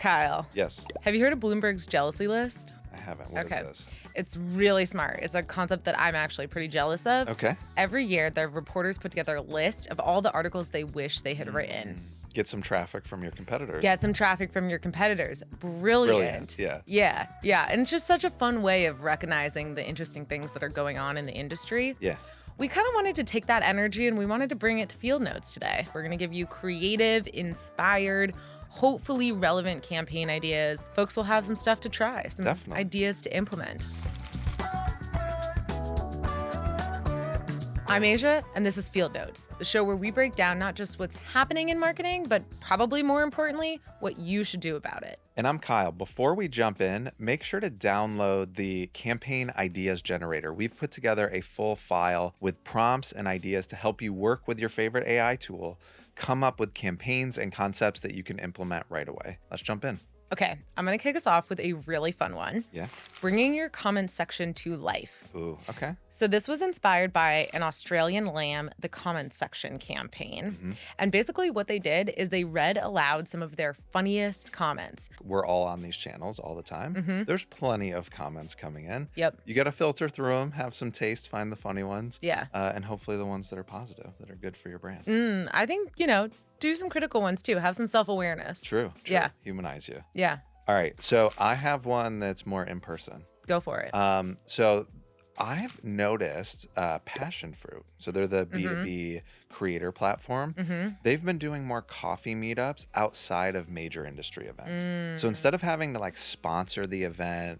Kyle. Yes. Have you heard of Bloomberg's jealousy list? I haven't. What is this? It's really smart. It's a concept that I'm actually pretty jealous of. Okay. Every year, their reporters put together a list of all the articles they wish they had written. Get some traffic from your competitors. Get some traffic from your competitors. Brilliant. Yeah. Yeah. And it's just such a fun way of recognizing the interesting things that are going on in the industry. Yeah. We kind of wanted to take that energy and we wanted to bring it to Field Notes today. We're going to give you creative, inspired, hopefully relevant campaign ideas. Folks will have some stuff to try, some ideas to implement. I'm Asia, and this is Field Notes, the show where we break down not just what's happening in marketing, but probably more importantly, what you should do about it. And I'm Kyle. Before we jump in, make sure to download the Campaign Ideas Generator. We've put together a full file with prompts and ideas to help you work with your favorite AI tool, come up with campaigns and concepts that you can implement right away. Let's jump in. Okay, I'm going to kick us off with a really fun one. Yeah. Bringing your comments section to life. Ooh, okay. So this was inspired by an Australian Lamb, the comments section campaign. Mm-hmm. And basically what they did is they read aloud some of their funniest comments. We're all on these channels all the time. Mm-hmm. There's plenty of comments coming in. Yep. You got to filter through them, have some taste, find the funny ones. Yeah. And hopefully the ones that are positive, that are good for your brand. I think, do some critical ones too. Have some self-awareness. True. Yeah. Humanize you. Yeah. All right. So I have one that's more in person. Go for it. So I've noticed Passion Fruit. So they're the B2B creator platform. Mm-hmm. They've been doing more coffee meetups outside of major industry events. So instead of having to sponsor the event,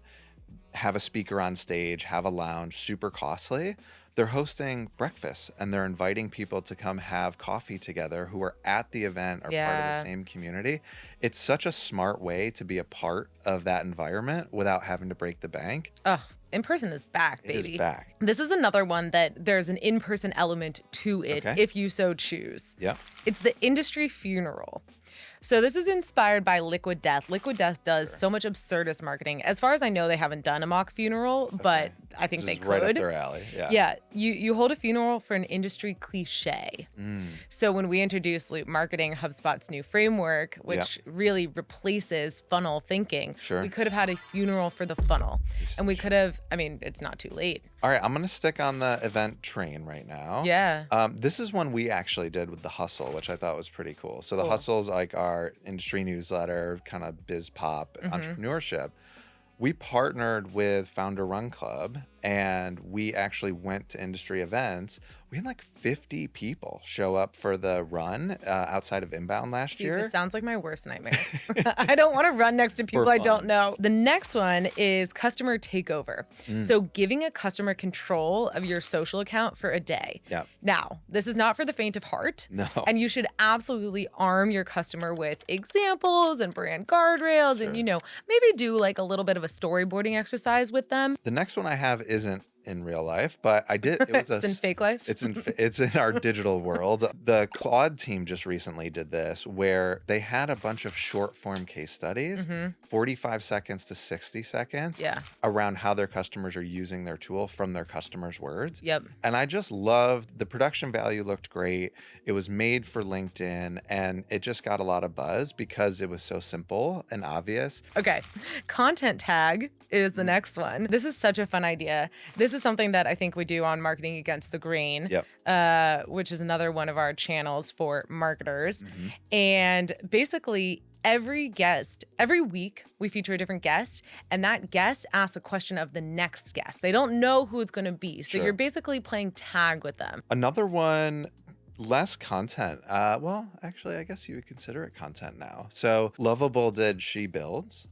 have a speaker on stage, have a lounge, super costly, they're hosting breakfasts and they're inviting people to come have coffee together who are at the event or part of the same community. It's such a smart way to be a part of that environment without having to break the bank. Oh, in-person is back, baby. It is back. This is another one that there's an in-person element to it if you so choose. Yeah. It's the industry funeral. So this is inspired by Liquid Death. Liquid Death does so much absurdist marketing. As far as I know, they haven't done a mock funeral, but I think they could. Right up their alley. Yeah. Yeah. You hold a funeral for an industry cliche. So when we introduced Loop Marketing, HubSpot's new framework, which really replaces funnel thinking, we could have had a funeral for the funnel. And we could have, it's not too late. All right, I'm going to stick on the event train right now. Yeah. This is one we actually did with The Hustle, which I thought was pretty cool. So The Hustle's like our industry newsletter, kind of biz pop entrepreneurship. We partnered with Founder Run Club and we actually went to industry events. We had 50 people show up for the run outside of Inbound last year. This sounds like my worst nightmare. I don't want to run next to people I don't know. The next one is customer takeover. So giving a customer control of your social account for a day. Yep. Now, this is not for the faint of heart. No. And you should absolutely arm your customer with examples and brand guardrails and, maybe do a little bit of a storyboarding exercise with them. The next one I have isn't in real life, but I did. It was it's in fake life. It's in our digital world. The Claude team just recently did this, where they had a bunch of short form case studies, 45 seconds to 60 seconds, around how their customers are using their tool from their customers' words. Yep. And I just loved the production value. Looked great. It was made for LinkedIn, and it just got a lot of buzz because it was so simple and obvious. Okay, content tag is the next one. This is such a fun idea. This is something that I think we do on Marketing Against the Grain, which is another one of our channels for marketers. And basically, every week we feature a different guest, and that guest asks a question of the next guest. They don't know who it's going to be. So you're basically playing tag with them. Another one, less content. Well, actually, I guess you would consider it content now. So Lovable did She Builds,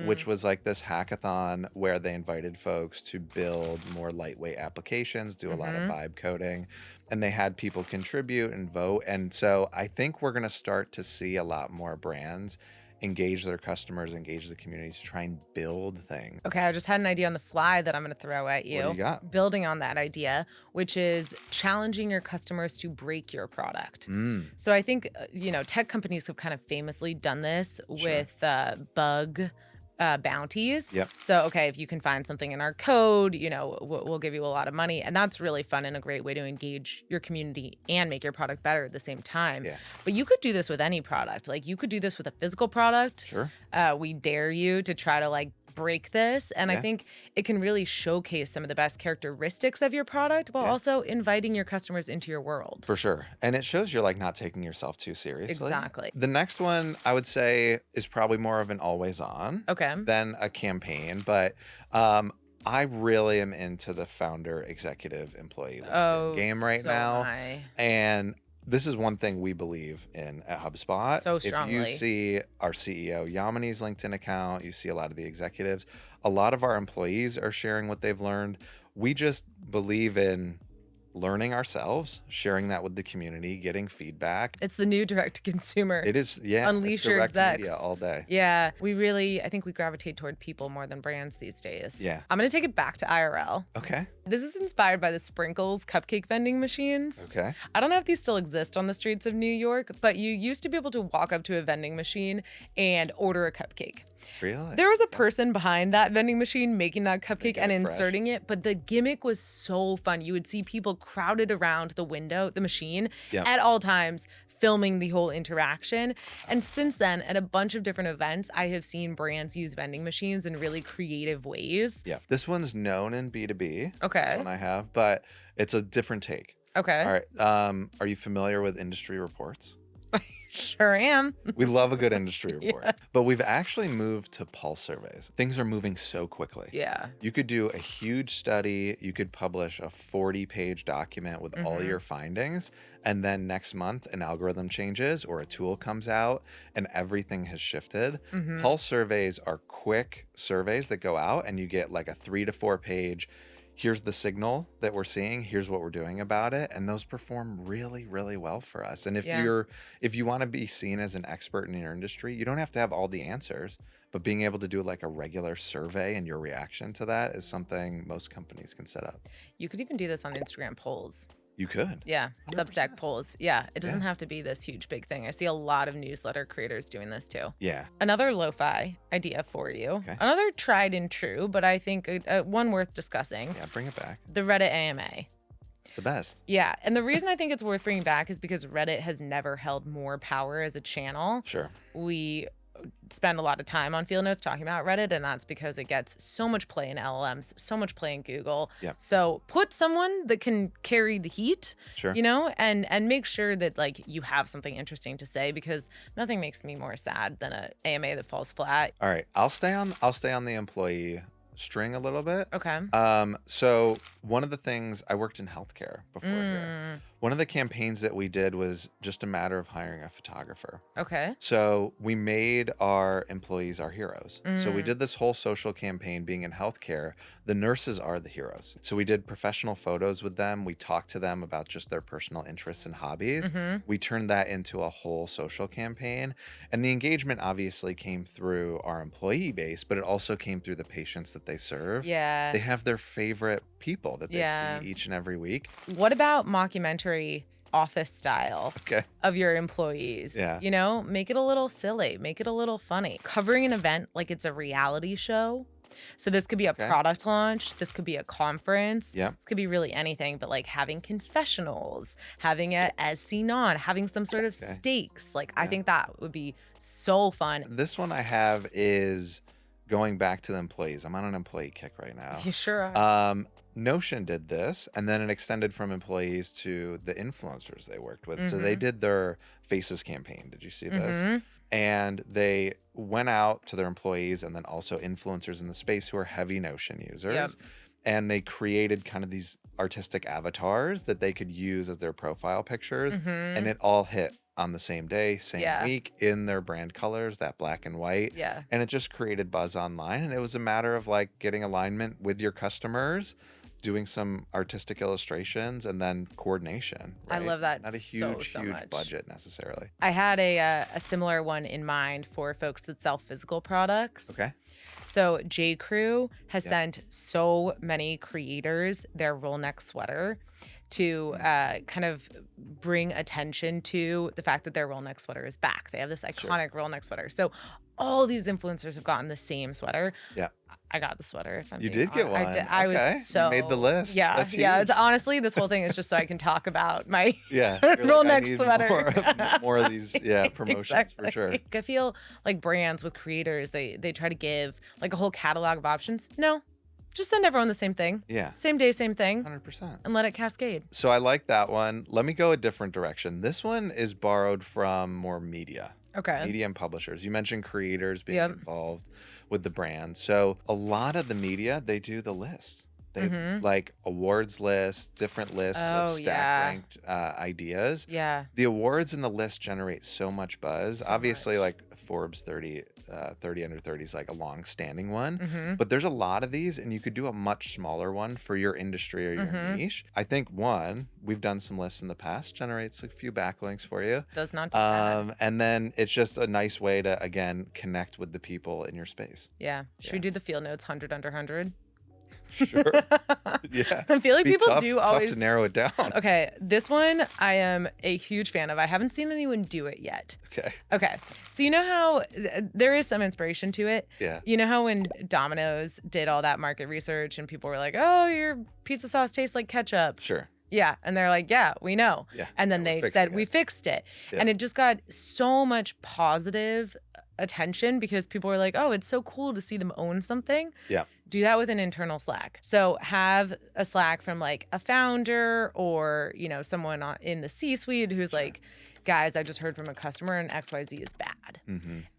which was this hackathon where they invited folks to build more lightweight applications, do a lot of vibe coding, and they had people contribute and vote. And so I think we're going to start to see a lot more brands engage their customers, engage the community to try and build things. Okay, I just had an idea on the fly that I'm going to throw at you. What do you got? Building on that idea, which is challenging your customers to break your product. So I think, tech companies have kind of famously done this with bug bounties. Yep. So, okay, if you can find something in our code, we'll give you a lot of money. And that's really fun and a great way to engage your community and make your product better at the same time. Yeah. But you could do this with any product. Like, you could do this with a physical product. Sure. We dare you to try to break this. And Yeah. I think it can really showcase some of the best characteristics of your product while also inviting your customers into your world. For sure. And it shows you're not taking yourself too seriously. Exactly. The next one I would say is probably more of an always on than a campaign. But I really am into the founder executive employee LinkedIn game right now. And this is one thing we believe in at HubSpot. So strongly. If you see our CEO Yamini's LinkedIn account, you see a lot of the executives, a lot of our employees are sharing what they've learned. We just believe in learning ourselves, sharing that with the community, getting feedback. It's the new direct to consumer. It is, yeah. Unleash your execs. Media all day. Yeah. I think we gravitate toward people more than brands these days. Yeah. I'm going to take it back to IRL. Okay. This is inspired by the Sprinkles cupcake vending machines. Okay. I don't know if these still exist on the streets of New York, but you used to be able to walk up to a vending machine and order a cupcake. Really? There was a person behind that vending machine making that cupcake and inserting it, but the gimmick was so fun. You would see people crowded around the machine at all times, filming the whole interaction. And since then, at a bunch of different events, I have seen brands use vending machines in really creative ways. Yeah. This one's known in B2B. Okay. This one I have, but it's a different take. Okay. All right. Are you familiar with industry reports? Sure am. We love a good industry report. But we've actually moved to pulse surveys. Things are moving so quickly. Yeah. You could do a huge study. You could publish a 40-page document with all your findings. And then next month, an algorithm changes or a tool comes out and everything has shifted. Pulse surveys are quick surveys that go out and you get a 3 to 4 page, here's the signal that we're seeing, here's what we're doing about it, and those perform really, really well for us. And if you want to be seen as an expert in your industry, you don't have to have all the answers, but being able to do a regular survey and your reaction to that is something most companies can set up. You could even do this on Instagram polls. You could. Yeah, 100%. Substack polls. Yeah, it doesn't have to be this huge, big thing. I see a lot of newsletter creators doing this too. Yeah. Another lo-fi idea for you. Okay. Another tried and true, but I think one worth discussing. Yeah, bring it back. The Reddit AMA. The best. Yeah, and the reason I think it's worth bringing back is because Reddit has never held more power as a channel. Sure. We spend a lot of time on Field Notes talking about Reddit, and that's because it gets so much play in LLMs, so much play in Google. Yep. So put someone that can carry the heat, sure, and make sure that you have something interesting to say, because nothing makes me more sad than an AMA that falls flat. All right, I'll stay on the employee string a little bit. Okay. So one of the things, I worked in healthcare before here. One of the campaigns that we did was just a matter of hiring a photographer. Okay. So we made our employees our heroes. So we did this whole social campaign being in healthcare. The nurses are the heroes. So we did professional photos with them. We talked to them about just their personal interests and hobbies. We turned that into a whole social campaign. And the engagement obviously came through our employee base, but it also came through the patients that they serve. Yeah. They have their favorite people that they see each and every week. What about mockumentary office style of your employees? Yeah. Make it a little silly, make it a little funny. Covering an event like it's a reality show. So this could be a product launch. This could be a conference. Yeah. This could be really anything, but having confessionals, having a as seen on, having some sort of stakes. I think that would be so fun. This one I have is going back to the employees. I'm on an employee kick right now. You sure are. Notion did this, and then it extended from employees to the influencers they worked with. So they did their Faces campaign. Did you see this? And they went out to their employees and then also influencers in the space who are heavy Notion users. Yep. And they created kind of these artistic avatars that they could use as their profile pictures. And it all hit on the same day, same week, in their brand colors, that black and white. Yeah. And it just created buzz online. And it was a matter of getting alignment with your customers, doing some artistic illustrations, and then coordination. Right? I love that. Not a huge, so huge much. budget necessarily. I had a similar one in mind for folks that sell physical products. Okay. So J. Crew has sent so many creators their roll neck sweater to kind of bring attention to the fact that their roll neck sweater is back. They have this iconic roll neck sweater. So all these influencers have gotten the same sweater. Yeah. I got the sweater. If I'm You being did get honest. one. I was so... You made the list. Yeah. That's yeah. huge. It's honestly, this whole thing is just so I can talk about my roll neck sweater. More of these promotions for sure. I feel like brands with creators, they try to give like a whole catalog of options. No. Just send everyone the same thing. Yeah. Same day, same thing. 100%. And let it cascade. So I like that one. Let me go a different direction. This one is borrowed from more media. Okay. Media and publishers. You mentioned creators being involved with the brand. So a lot of the media, they do the lists. They like awards lists, different lists of stack ranked ideas. Yeah. The awards and the list generate so much buzz. Obviously, like Forbes 30 under 30 is like a long standing one, but there's a lot of these and you could do a much smaller one for your industry or your niche. I think we've done some lists in the past, generates a few backlinks for you. Does not do bad. And then it's just a nice way to, again, connect with the people in your space. Yeah. Should we do the field notes 100 under 100? Sure. Yeah. I feel like people tough always to narrow it down. Okay, this one I am a huge fan of. I haven't seen anyone do it yet. Okay. So you know how there is some inspiration to it? Yeah. You know how when Domino's did all that market research and people were like, "Oh, your pizza sauce tastes like ketchup." Sure. Yeah. And they're like, "Yeah, we know." Yeah. And then they said, "We fixed it." Yeah. And it just got so much positive attention because people were like, "Oh, it's so cool to see them own something." Yeah. Do that with an internal Slack. So have a Slack from like a founder or, someone in the C-suite who's like, "Guys, I just heard from a customer and XYZ is bad."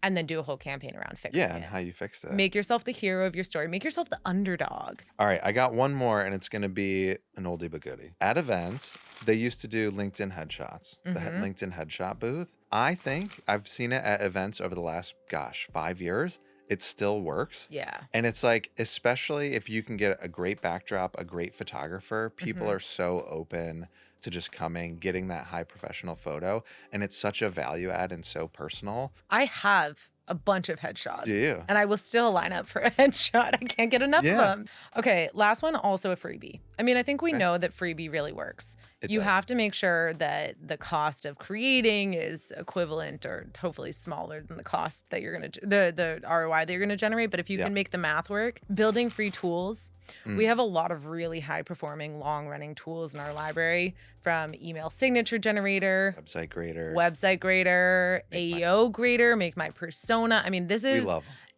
And then do a whole campaign around fixing it. Yeah, and how you fixed it. Make yourself the hero of your story. Make yourself the underdog. All right, I got one more, and it's going to be an oldie but goodie. At events, they used to do LinkedIn headshots, the LinkedIn headshot booth. I think I've seen it at events over the last, 5 years. It still works. Yeah. And it's like, especially if you can get a great backdrop, a great photographer, people are so open to just coming, getting that high professional photo. And it's such a value add and so personal. I have a bunch of headshots. Do you? And I will still line up for a headshot. I can't get enough of them. Okay, last one, also a freebie. I mean, I think we know that freebie really works. You have to make sure that the cost of creating is equivalent or hopefully smaller than the cost that you're going to, the ROI that you're going to generate. But if you can make the math work, building free tools. We have a lot of really high performing, long running tools in our library, from email signature generator, website grader, AEO grader, make my persona. I mean, this is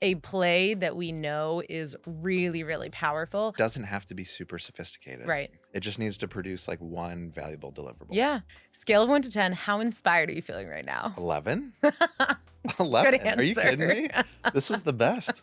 a play that we know is really, really powerful. Doesn't have to be super sophisticated. Right. It just needs to produce like one valuable deliverable. Yeah. Scale of 1 to 10, how inspired are you feeling right now? 11? 11? Are you kidding me? This is the best.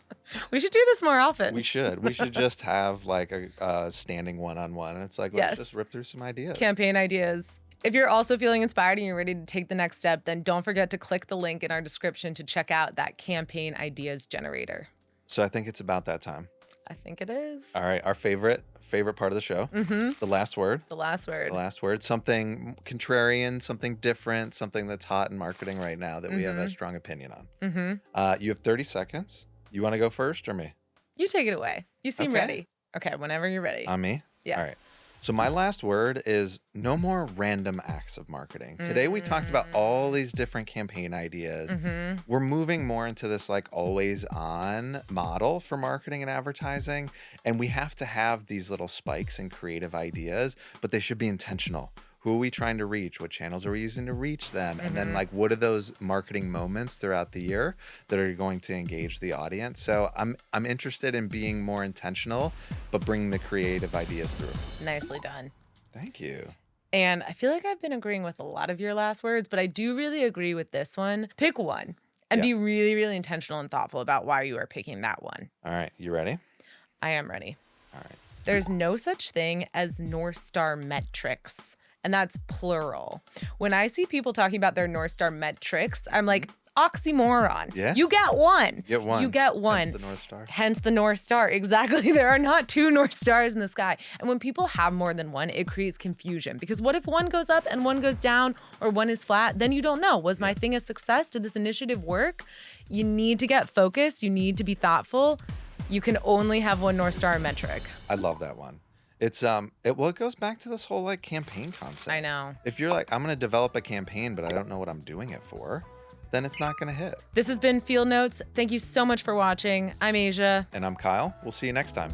We should do this more often. We should. We should just have like a standing one-on-one. And it's like, let's just rip through some ideas. Campaign ideas. If you're also feeling inspired and you're ready to take the next step, then don't forget to click the link in our description to check out that campaign ideas generator. So I think it's about that time. I think it is. All right. Our favorite part of the show. The last word. The last word. The last word. Something contrarian, something different, something that's hot in marketing right now that we have a strong opinion on. You have 30 seconds. You want to go first or me? You take it away. You seem ready. Okay, whenever you're ready. On me? Yeah. All right. So my last word is no more random acts of marketing. Today we talked about all these different campaign ideas. We're moving more into this like always on model for marketing and advertising. And we have to have these little spikes in creative ideas, but they should be intentional. Who are we trying to reach? What channels are we using to reach them? And then like, what are those marketing moments throughout the year that are going to engage the audience? So I'm interested in being more intentional, but bringing the creative ideas through. Nicely done. Thank you. And I feel like I've been agreeing with a lot of your last words, but I do really agree with this one. Pick one and be really, really intentional and thoughtful about why you are picking that one. All right. You ready? I am ready. All right. There's no such thing as North Star metrics. And that's plural. When I see people talking about their North Star metrics, I'm like, oxymoron. Yeah. You get one. Get one. You get one. Hence the North Star. Hence the North Star. Exactly. There are not two North Stars in the sky. And when people have more than one, it creates confusion. Because what if one goes up and one goes down or one is flat? Then you don't know. Was my thing a success? Did this initiative work? You need to get focused. You need to be thoughtful. You can only have one North Star metric. I love that one. It goes back to this whole like campaign concept. I know. If you're like, I'm going to develop a campaign, but I don't know what I'm doing it for, then it's not going to hit. This has been Field Notes. Thank you so much for watching. I'm Asia. And I'm Kyle. We'll see you next time.